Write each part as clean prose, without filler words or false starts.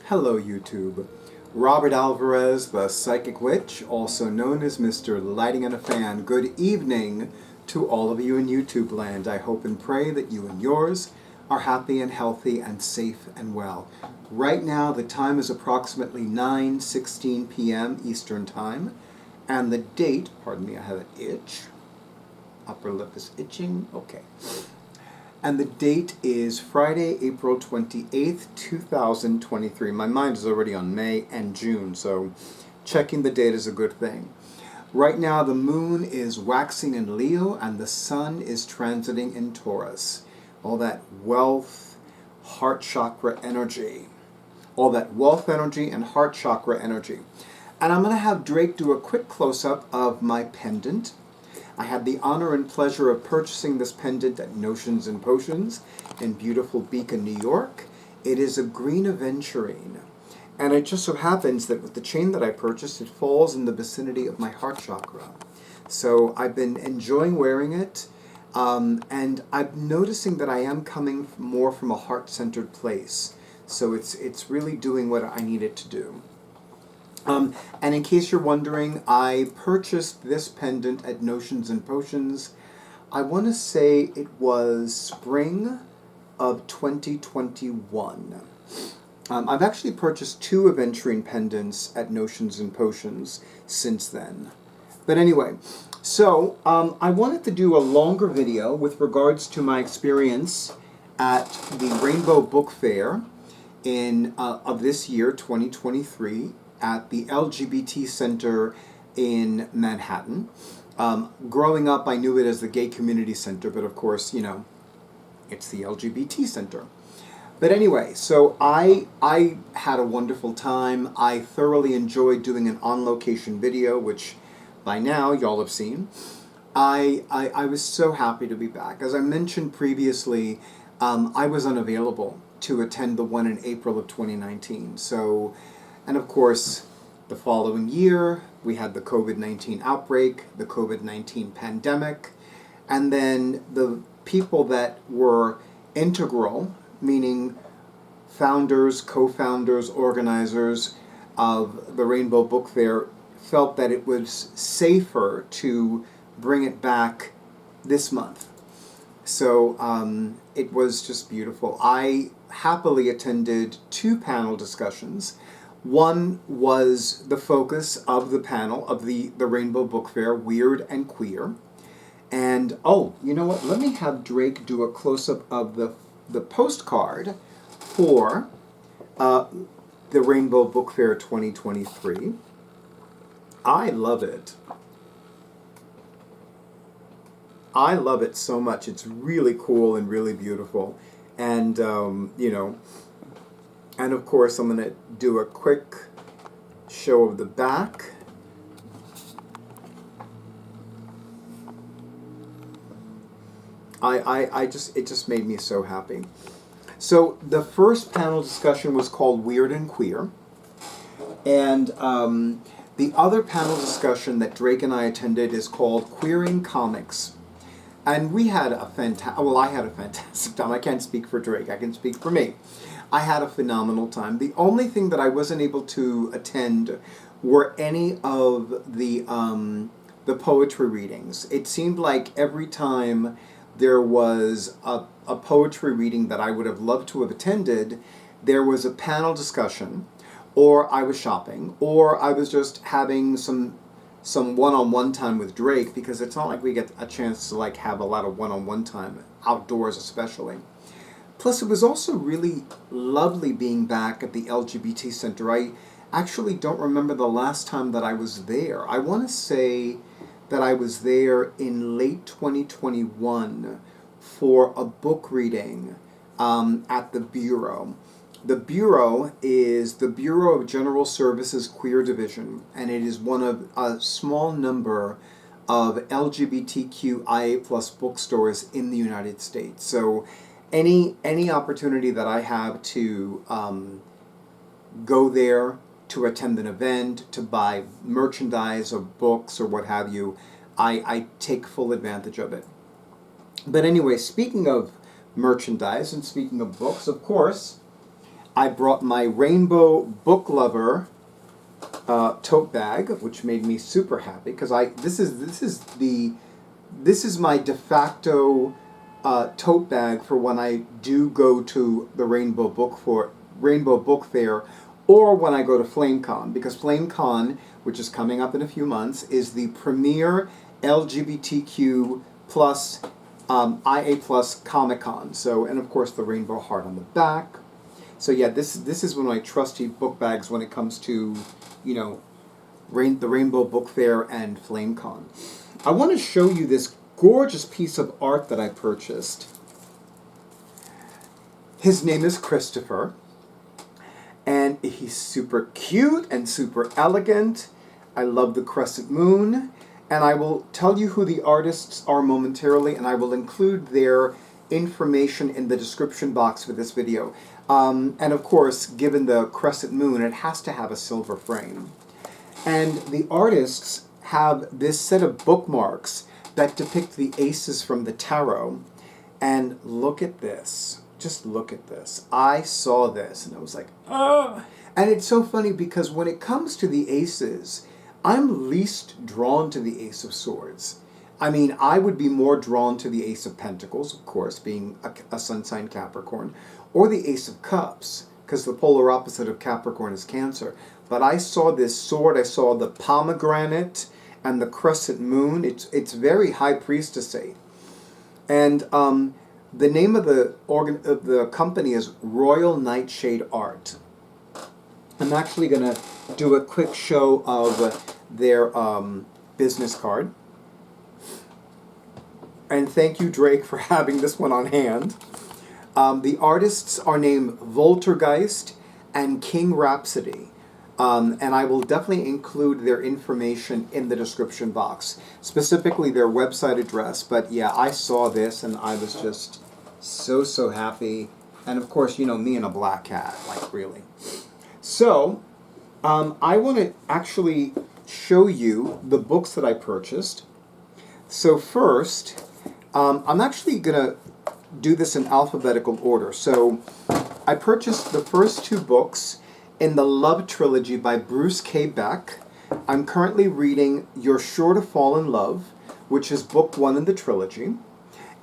Hello YouTube. Robert Alvarez, the Psychic Witch, also known as Mr. Lighting and a Fan. Good evening to all of you in YouTube land. I hope and pray that you and yours are happy and healthy and safe and well. Right now the time is approximately 9:16 p.m. Eastern Time, and the date, pardon me, I have an itch. Upper lip is itching. Okay. And the date is Friday, April 28th, 2023. My mind is already on May and June, so checking the date is a good thing. Right now, the moon is waxing in Leo, and the sun is transiting in Taurus. All that wealth, heart chakra energy. All that wealth energy and heart chakra energy. And I'm going to have Drake do a quick close-up of my pendant. I had the honor and pleasure of purchasing this pendant at Notions and Potions in beautiful Beacon, New York. It is a green aventurine. And it just so happens that with the chain that I purchased, it falls in the vicinity of my heart chakra. So I've been enjoying wearing it, and I'm noticing that I am coming more from a heart-centered place. So it's really doing what I need it to do. And in case you're wondering, I purchased this pendant at Notions and Potions. I want to say it was spring of 2021. I've actually purchased 2 aventurine pendants at Notions and Potions since then. But anyway, so I wanted to do a longer video with regards to my experience at the Rainbow Book Fair of this year, 2023. At the LGBT Center in Manhattan. Growing up, I knew it as the Gay Community Center, but of course, you know, it's the LGBT Center. But anyway, so I had a wonderful time. I thoroughly enjoyed doing an on-location video, which by now y'all have seen. I was so happy to be back. As I mentioned previously, I was unavailable to attend the one in April of 2019. So. And of course, the following year, we had the COVID-19 outbreak, the COVID-19 pandemic, and then the people that were integral, meaning founders, co-founders, organizers of the Rainbow Book Fair, felt that it was safer to bring it back this month. So it was just beautiful. I happily attended 2 panel discussions. One was the focus of the panel of the Rainbow Book Fair, Weird and Queer. And, oh, you know what? Let me have Drake do a close-up of the postcard for the Rainbow Book Fair 2023. I love it. I love it so much. It's really cool and really beautiful. And, you know... And of course, I'm going to do a quick show of the back. It just made me so happy. So the first panel discussion was called Weird and Queer. And the other panel discussion that Drake and I attended is called Queering Comics. And we had a I had a fantastic time. I can't speak for Drake, I can speak for me. I had a phenomenal time. The only thing that I wasn't able to attend were any of the poetry readings. It seemed like every time there was a poetry reading that I would have loved to have attended, there was a panel discussion, or I was shopping, or I was just having some one-on-one time with Drake, because it's not like we get a chance to like have a lot of one-on-one time, outdoors especially. Plus, it was also really lovely being back at the LGBT Center. I actually don't remember the last time that I was there. I want to say that I was there in late 2021 for a book reading at the Bureau. The Bureau is the Bureau of General Services Queer Division, and it is one of a small number of LGBTQIA+ bookstores in the United States. So any opportunity that I have to go there, to attend an event, to buy merchandise or books or what have you, I take full advantage of it. But anyway, speaking of merchandise and speaking of books, of course, I brought my Rainbow Book Lover tote bag, which made me super happy because this is my de facto tote bag for when I do go to the Rainbow Book Fair, or when I go to FlameCon, because FlameCon, which is coming up in a few months, is the premier LGBTQ plus IA plus Comic-Con. So, and of course the rainbow heart on the back. So yeah, this is one of my trusty book bags when it comes to, you know, the Rainbow Book Fair and FlameCon. I want to show you this gorgeous piece of art that I purchased. His name is Christopher, and he's super cute and super elegant. I love the crescent moon, and I will tell you who the artists are momentarily, and I will include their information in the description box for this video. And of course, given the crescent moon, it has to have a silver frame. And the artists have this set of bookmarks that depict the aces from the tarot. And look at this. Just look at this. I saw this and I was like, oh! And it's so funny because when it comes to the aces, I'm least drawn to the Ace of Swords. I mean, I would be more drawn to the Ace of Pentacles, of course, being a sun sign Capricorn, or the Ace of Cups, because the polar opposite of Capricorn is Cancer. But I saw this sword, I saw the pomegranate and the crescent moon. It's very high priestessy. And the name of the company is Royal Nightshade Art. I'm actually going to do a quick show of their business card. And thank you, Drake, for having this one on hand. The artists are named Voltergeist and King Rhapsody. And I will definitely include their information in the description box, specifically their website address. But yeah, I saw this and I was just so happy. And of course, you know, me and a black cat, like really. So, I want to actually show you the books that I purchased. So first, I'm actually going to do this in alphabetical order. So I purchased the first two books in the Love Trilogy by Bruce K. Beck. I'm currently reading You're Sure to Fall in Love, which is book one in the trilogy.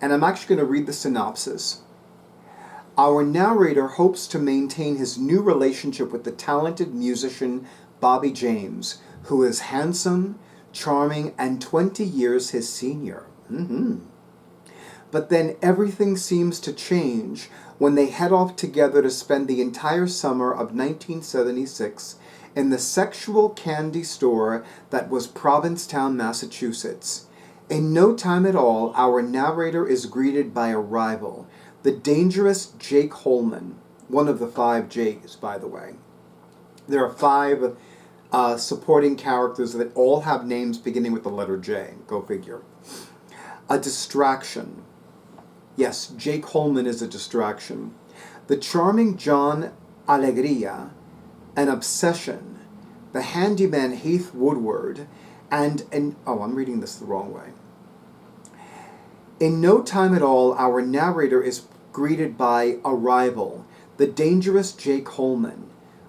And I'm actually going to read the synopsis. Our narrator hopes to maintain his new relationship with the talented musician Bobby James, who is handsome, charming, and 20 years his senior. But then everything seems to change when they head off together to spend the entire summer of 1976 in the sexual candy store that was Provincetown, Massachusetts. In no time at all, our narrator is greeted by a rival, the dangerous Jake Holman, one of the 5 J's, by the way. There are 5 supporting characters that all have names beginning with the letter J. Go figure. A distraction. Yes, Jake Holman is a distraction. The charming John Alegria, an obsession. The handyman Heath Woodward, and oh, I'm reading this the wrong way. In no time at all, our narrator is greeted by a rival, the dangerous Jake Holman.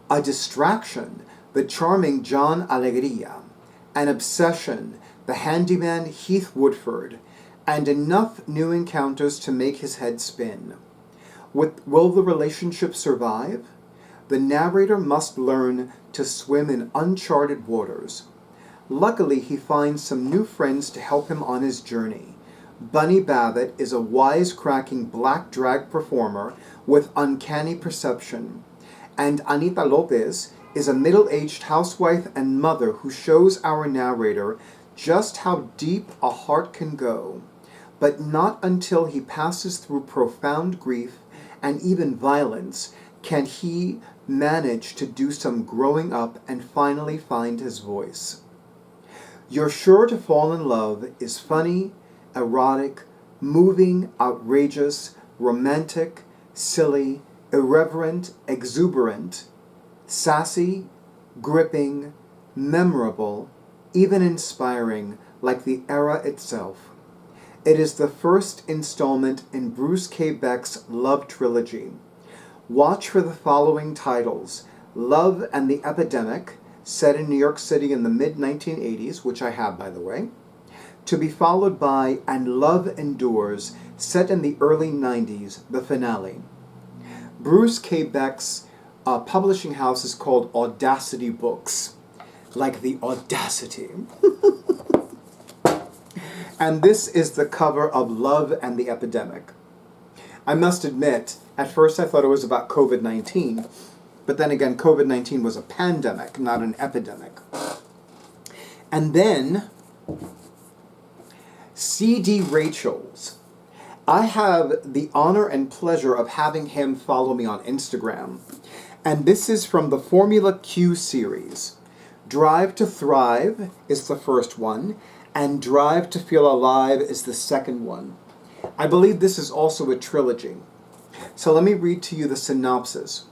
A distraction, the charming John Alegria. An obsession, the handyman Heath Woodford. And enough new encounters to make his head spin. Will the relationship survive? The narrator must learn to swim in uncharted waters. Luckily, he finds some new friends to help him on his journey. Bunny Babbitt is a wisecracking black drag performer with uncanny perception. And Anita Lopez is a middle-aged housewife and mother who shows our narrator just how deep a heart can go. But not until he passes through profound grief and even violence can he manage to do some growing up and finally find his voice. You're Sure to Fall in Love is funny, erotic, moving, outrageous, romantic, silly, irreverent, exuberant, sassy, gripping, memorable, even inspiring, like the era itself. It is the first installment in Bruce K. Beck's Love Trilogy. Watch for the following titles: Love and the Epidemic, set in New York City in the mid-1980s, which I have, by the way, to be followed by And Love Endures, set in the early 90s, the finale. Bruce K. Beck's publishing house is called Audacity Books, like the audacity. And this is the cover of Love and the Epidemic. I must admit, at first I thought it was about COVID-19, but then again, COVID-19 was a pandemic, not an epidemic. And then, C.D. Rachel's. I have the honor and pleasure of having him follow me on Instagram. And this is from the Formula Q series. Drive to Thrive is the first one, and Drive to Feel Alive is the second one. I believe this is also a trilogy. So let me read to you the synopsis.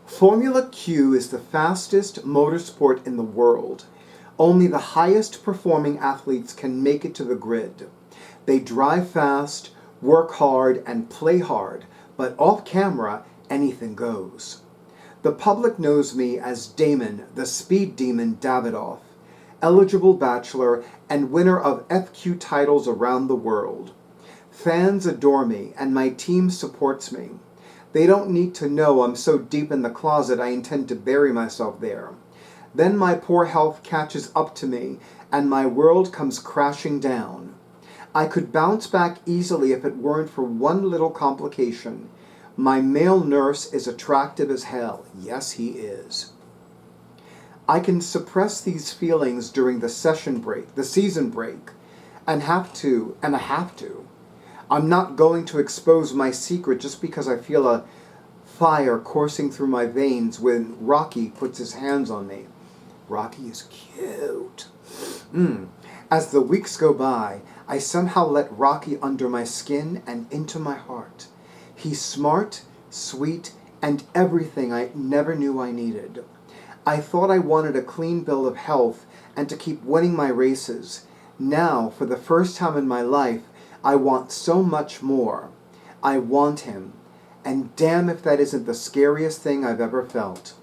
Formula Q is the fastest motorsport in the world. Only the highest performing athletes can make it to the grid. They drive fast, work hard, and play hard, but off camera, anything goes. The public knows me as Damon, the speed demon Davidoff, eligible bachelor and winner of FQ titles around the world. Fans adore me, and my team supports me. They don't need to know I'm so deep in the closet I intend to bury myself there. Then my poor health catches up to me, and my world comes crashing down. I could bounce back easily if it weren't for one little complication. My male nurse is attractive as hell. Yes, he is. I can suppress these feelings during the season break, and I have to. I'm not going to expose my secret just because I feel a fire coursing through my veins when Rocky puts his hands on me. Rocky is cute. As the weeks go by, I somehow let Rocky under my skin and into my heart. He's smart, sweet, and everything I never knew I needed. I thought I wanted a clean bill of health and to keep winning my races. Now, for the first time in my life, I want so much more. I want him. And damn if that isn't the scariest thing I've ever felt.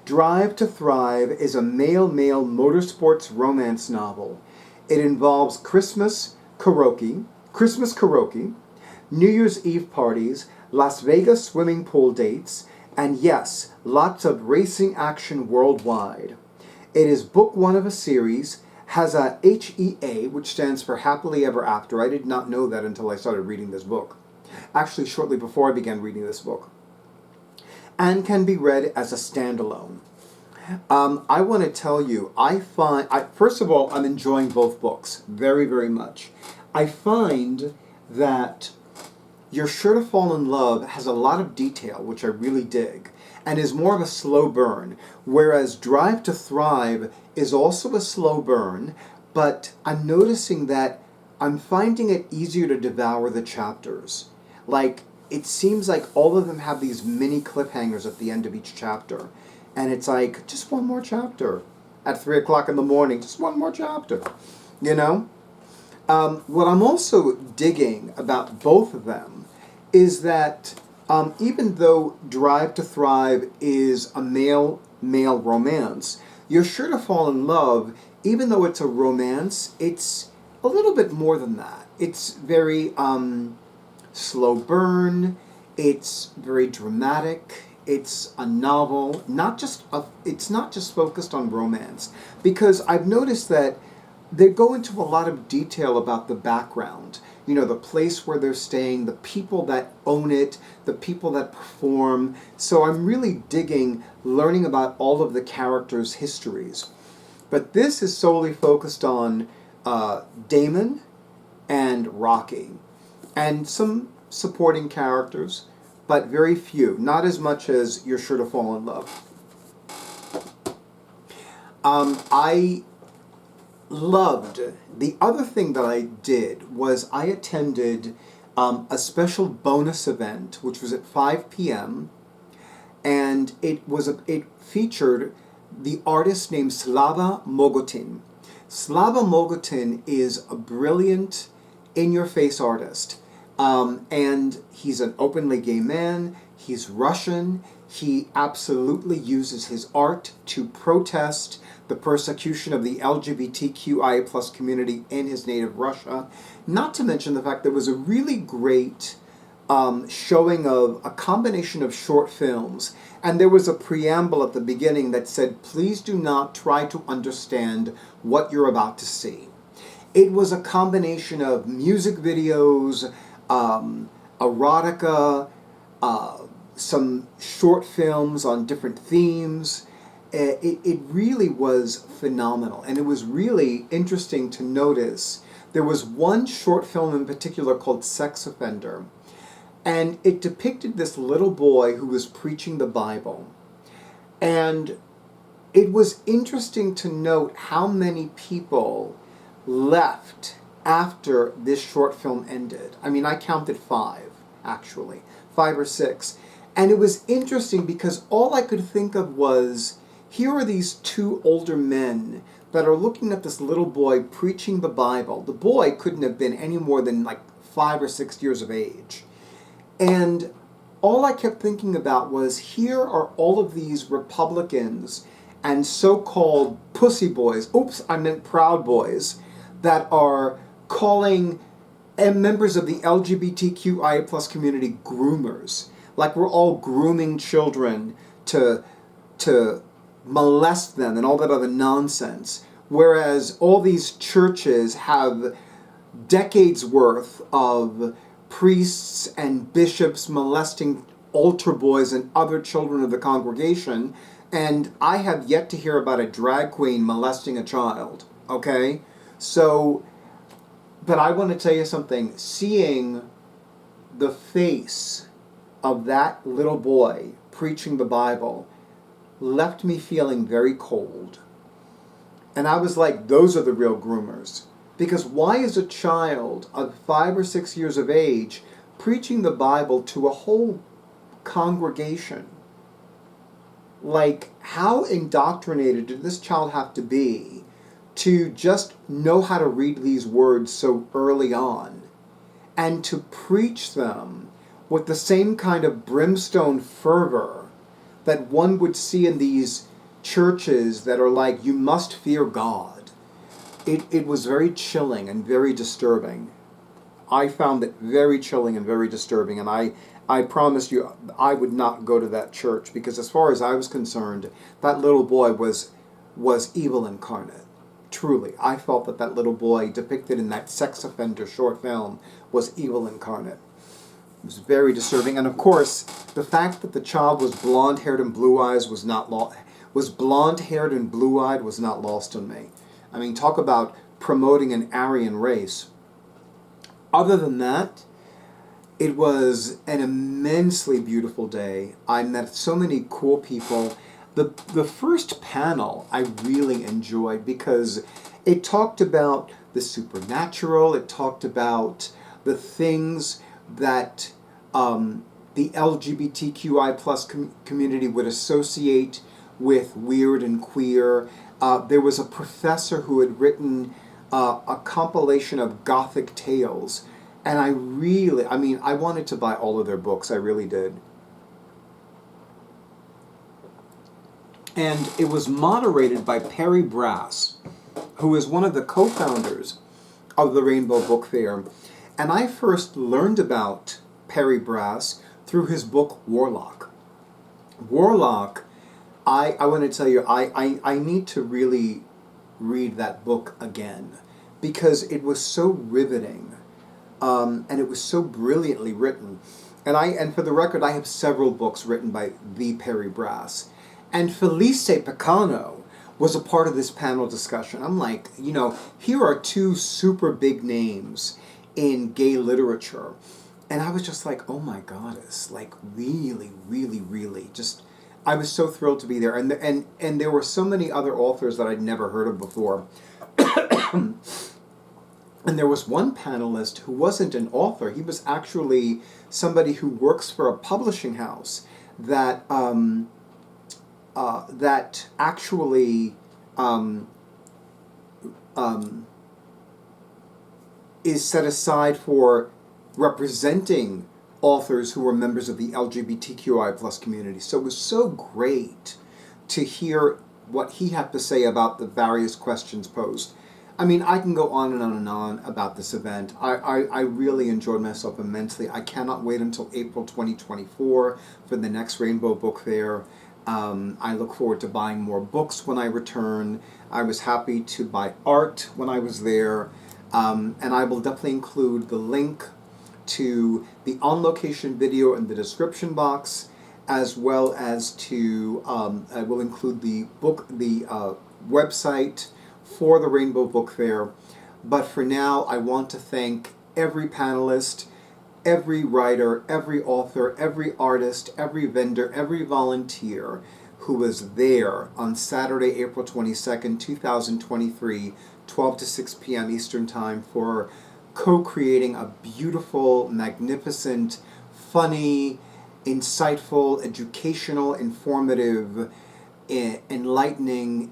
Drive to Thrive is a male-male motorsports romance novel. It involves Christmas karaoke, New Year's Eve parties, Las Vegas swimming pool dates, and yes, lots of racing action worldwide. It is book one of a series, has a HEA, which stands for Happily Ever After. I did not know that until I started reading this book. Actually, shortly before I began reading this book. And can be read as a standalone. I want to tell you, first of all, I'm enjoying both books very, very much. I find that You're Sure to Fall in Love has a lot of detail, which I really dig, and is more of a slow burn, whereas Drive to Thrive is also a slow burn, but I'm noticing that I'm finding it easier to devour the chapters. Like, it seems like all of them have these mini cliffhangers at the end of each chapter, and it's like, just one more chapter. At 3 o'clock in the morning, just one more chapter, you know? What I'm also digging about both of them is that even though Drive to Thrive is a male-male romance, You're Sure to Fall in Love, even though it's a romance, it's a little bit more than that. It's very slow burn, it's very dramatic, it's a novel, it's not just focused on romance, because I've noticed that they go into a lot of detail about the background. You know, the place where they're staying, the people that own it, the people that perform. So I'm really digging learning about all of the characters' histories. But this is solely focused on Damon and Rocky. And some supporting characters, but very few. Not as much as You're Sure to Fall in Love. I loved. The other thing that I did was I attended a special bonus event, which was at 5 p.m. and it featured the artist named Slava Mogotin. Slava Mogotin is a brilliant, in-your-face artist, And he's an openly gay man. He's Russian. He absolutely uses his art to protest the persecution of the LGBTQIA plus community in his native Russia. Not to mention the fact there was a really great showing of a combination of short films. And there was a preamble at the beginning that said, please do not try to understand what you're about to see. It was a combination of music videos, erotica, some short films on different themes. It really was phenomenal. And it was really interesting to notice. There was one short film in particular called Sex Offender. And it depicted this little boy who was preaching the Bible. And it was interesting to note how many people left after this short film ended. I mean, I counted 5, actually. 5 or 6. And it was interesting because all I could think of was, here are these 2 older men that are looking at this little boy preaching the Bible. The boy couldn't have been any more than like 5 or 6 years of age. And all I kept thinking about was, here are all of these Republicans and so-called pussy boys, oops, I meant Proud Boys, that are calling members of the LGBTQIA plus community groomers. Like we're all grooming children to molest them and all that other nonsense. Whereas all these churches have decades worth of priests and bishops molesting altar boys and other children of the congregation, and I have yet to hear about a drag queen molesting a child, okay? So, but I want to tell you something. Seeing the face of that little boy preaching the Bible left me feeling very cold. And I was like, those are the real groomers. Because why is a child of 5 or 6 years of age preaching the Bible to a whole congregation? Like, how indoctrinated did this child have to be to just know how to read these words so early on and to preach them with the same kind of brimstone fervor that one would see in these churches that are like, you must fear God? It was very chilling and very disturbing. I found it very chilling and very disturbing, and I promised you I would not go to that church, because as far as I was concerned, that little boy was evil incarnate. Truly, I felt that that little boy depicted in that Sex Offender short film was evil incarnate. It was very disturbing, and of course, the fact that the child was blonde-haired and blue-eyed was not lost on me. I mean, talk about promoting an Aryan race. Other than that, it was an immensely beautiful day. I met so many cool people. The first panel I really enjoyed because it talked about the supernatural. It talked about the things that the LGBTQI plus community would associate with weird and queer. There was a professor who had written a compilation of Gothic tales, and I wanted to buy all of their books. I really did. And it was moderated by Perry Brass, who is one of the co-founders of the Rainbow Book Fair. And I first learned about Perry Brass through his book Warlock. Warlock, I want to tell you, I need to really read that book again, because it was so riveting, and it was so brilliantly written. And for the record, I have several books written by the Perry Brass. And Felice Picano was a part of this panel discussion. I'm like, here are 2 super big names in gay literature. And I was just like, oh my goddess, like really, really, really, just, I was so thrilled to be there. And there were so many other authors that I'd never heard of before. And there was one panelist who wasn't an author. He was actually somebody who works for a publishing house that that actually is set aside for representing authors who were members of the LGBTQI plus community. So it was so great to hear what he had to say about the various questions posed. I mean, I can go on and on and on about this event. I really enjoyed myself immensely. I cannot wait until April 2024 for the next Rainbow Book Fair. I look forward to buying more books when I return. I was happy to buy art when I was there. And I will definitely include the link to the on-location video in the description box, as well as to, I will include the website for the Rainbow Book Fair. But for now, I want to thank every panelist, every writer, every author, every artist, every vendor, every volunteer who was there on Saturday, April 22nd, 2023, 12 to 6 p.m. Eastern Time for co-creating a beautiful, magnificent, funny, insightful, educational, informative, enlightening,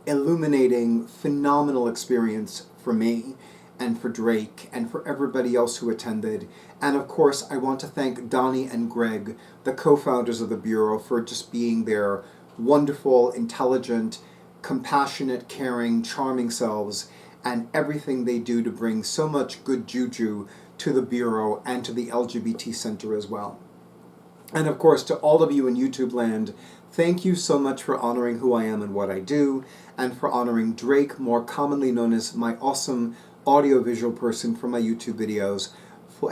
illuminating, phenomenal experience for me and for Drake and for everybody else who attended. And of course, I want to thank Donnie and Greg, the co-founders of the Bureau, for just being their wonderful, intelligent, compassionate, caring, charming selves, and everything they do to bring so much good juju to the Bureau and to the LGBT Center as well. And of course, to all of you in YouTube land, thank you so much for honoring who I am and what I do, and for honoring Drake, more commonly known as my awesome audiovisual person for my YouTube videos,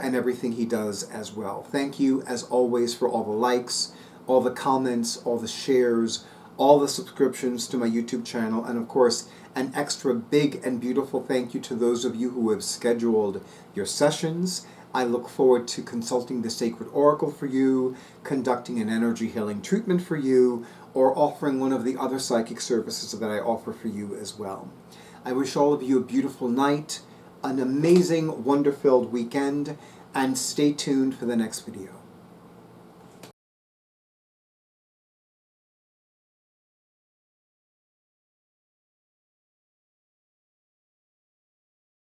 and everything he does as well. Thank you, as always, for all the likes, all the comments, all the shares, all the subscriptions to my YouTube channel, and of course, an extra big and beautiful thank you to those of you who have scheduled your sessions. I look forward to consulting the Sacred Oracle for you, conducting an energy healing treatment for you, or offering one of the other psychic services that I offer for you as well. I wish all of you a beautiful night, an amazing, wonder-filled weekend, and stay tuned for the next video.